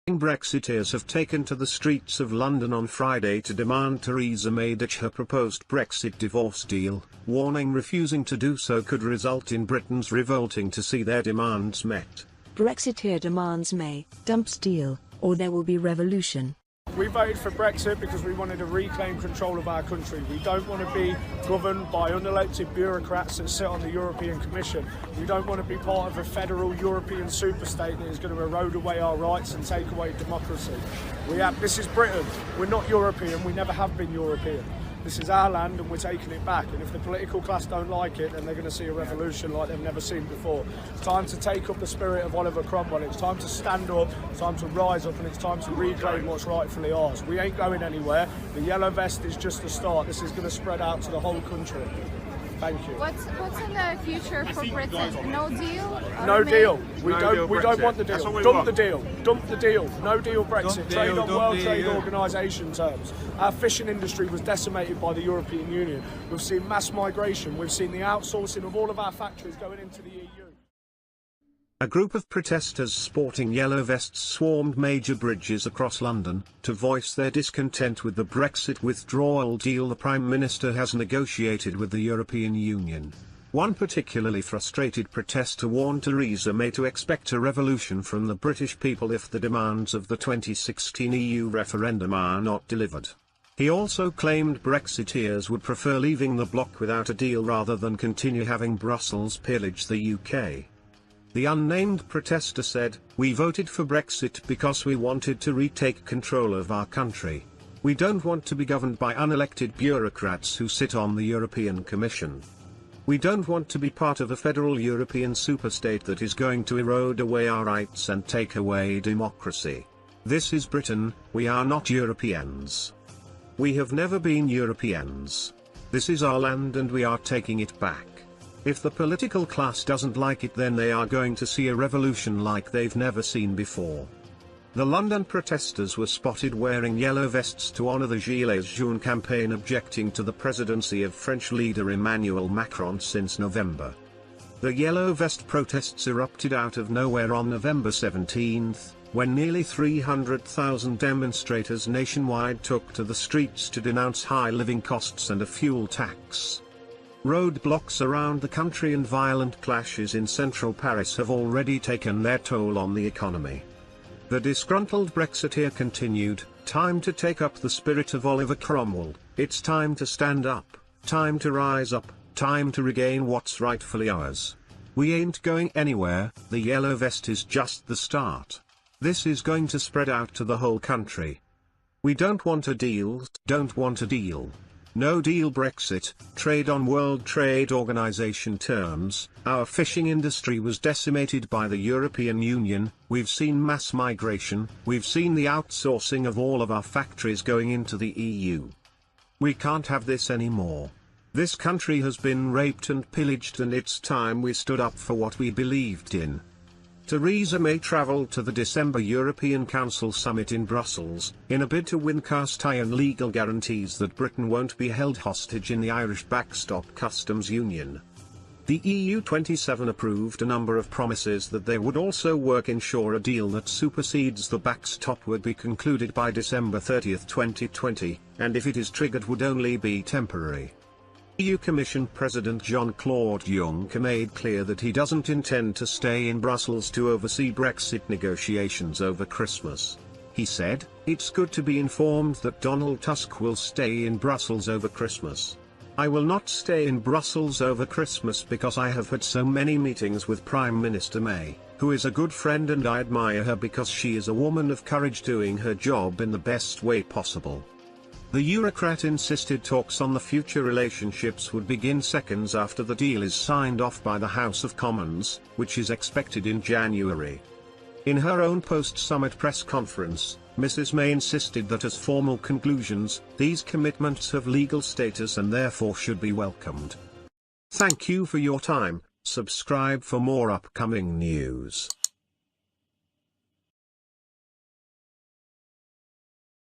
Brexiteers have taken to the streets of London on Friday to demand Theresa May ditch her proposed Brexit divorce deal, warning refusing to do so could result in Britons revolting to see their demands met. Brexiteer demands May dumps deal, or there will be revolution. We voted for Brexit because we wanted to reclaim control of our country. We don't want to be governed by unelected bureaucrats that sit on the European Commission. We don't want to be part of a federal European superstate that is going to erode away our rights and take away democracy. This is Britain. We're not European. We never have been European. This is our land and we're taking it back, and if the political class don't like it, then they're going to see a revolution like they've never seen before. It's time to take up the spirit of Oliver Cromwell. It's time to stand up, it's time to rise up, and it's time to reclaim what's rightfully ours. We ain't going anywhere. The yellow vest is just the start. This is going to spread out to the whole country. Thank you. What's in the future for Britain? No deal? No deal. We don't want the deal. Dump the deal. Dump the deal. No deal Brexit. Trade on World Trade Organisation terms. Our fishing industry was decimated by the European Union. We've seen mass migration. We've seen the outsourcing of all of our factories going into the EU. A group of protesters sporting yellow vests swarmed major bridges across London, to voice their discontent with the Brexit withdrawal deal the Prime Minister has negotiated with the European Union. One particularly frustrated protester warned Theresa May to expect a revolution from the British people if the demands of the 2016 EU referendum are not delivered. He also claimed Brexiteers would prefer leaving the bloc without a deal rather than continue having Brussels pillage the UK. The unnamed protester said, "We voted for Brexit because we wanted to retake control of our country. We don't want to be governed by unelected bureaucrats who sit on the European Commission. We don't want to be part of a federal European superstate that is going to erode away our rights and take away democracy. This is Britain, we are not Europeans. We have never been Europeans. This is our land and we are taking it back. If the political class doesn't like it, then they are going to see a revolution like they've never seen before." The London protesters were spotted wearing yellow vests to honour the Gilets Jaunes campaign objecting to the presidency of French leader Emmanuel Macron since November. The yellow vest protests erupted out of nowhere on November 17, when nearly 300,000 demonstrators nationwide took to the streets to denounce high living costs and a fuel tax. Roadblocks around the country and violent clashes in central Paris have already taken their toll on the economy. The disgruntled Brexiteer continued, "Time to take up the spirit of Oliver Cromwell. It's time to stand up, time to rise up, time to regain what's rightfully ours. We ain't going anywhere, the yellow vest is just the start. This is going to spread out to the whole country. We don't want a deal, don't want a deal. No deal Brexit, trade on World Trade Organization terms, our fishing industry was decimated by the European Union, we've seen mass migration, we've seen the outsourcing of all of our factories going into the EU. We can't have this anymore. This country has been raped and pillaged and it's time we stood up for what we believed in." Theresa May travelled to the December European Council summit in Brussels, in a bid to win cast iron legal guarantees that Britain won't be held hostage in the Irish backstop customs union. The EU 27 approved a number of promises that they would also work ensure a deal that supersedes the backstop would be concluded by December 30, 2020, and if it is triggered would only be temporary. EU Commission President Jean-Claude Juncker made clear that he doesn't intend to stay in Brussels to oversee Brexit negotiations over Christmas. He said, "It's good to be informed that Donald Tusk will stay in Brussels over Christmas. I will not stay in Brussels over Christmas because I have had so many meetings with Prime Minister May, who is a good friend and I admire her because she is a woman of courage doing her job in the best way possible." The Eurocrat insisted talks on the future relationships would begin seconds after the deal is signed off by the House of Commons, which is expected in January. In her own post-summit press conference, Mrs May insisted that as formal conclusions, these commitments have legal status and therefore should be welcomed. Thank you for your time, subscribe for more upcoming news.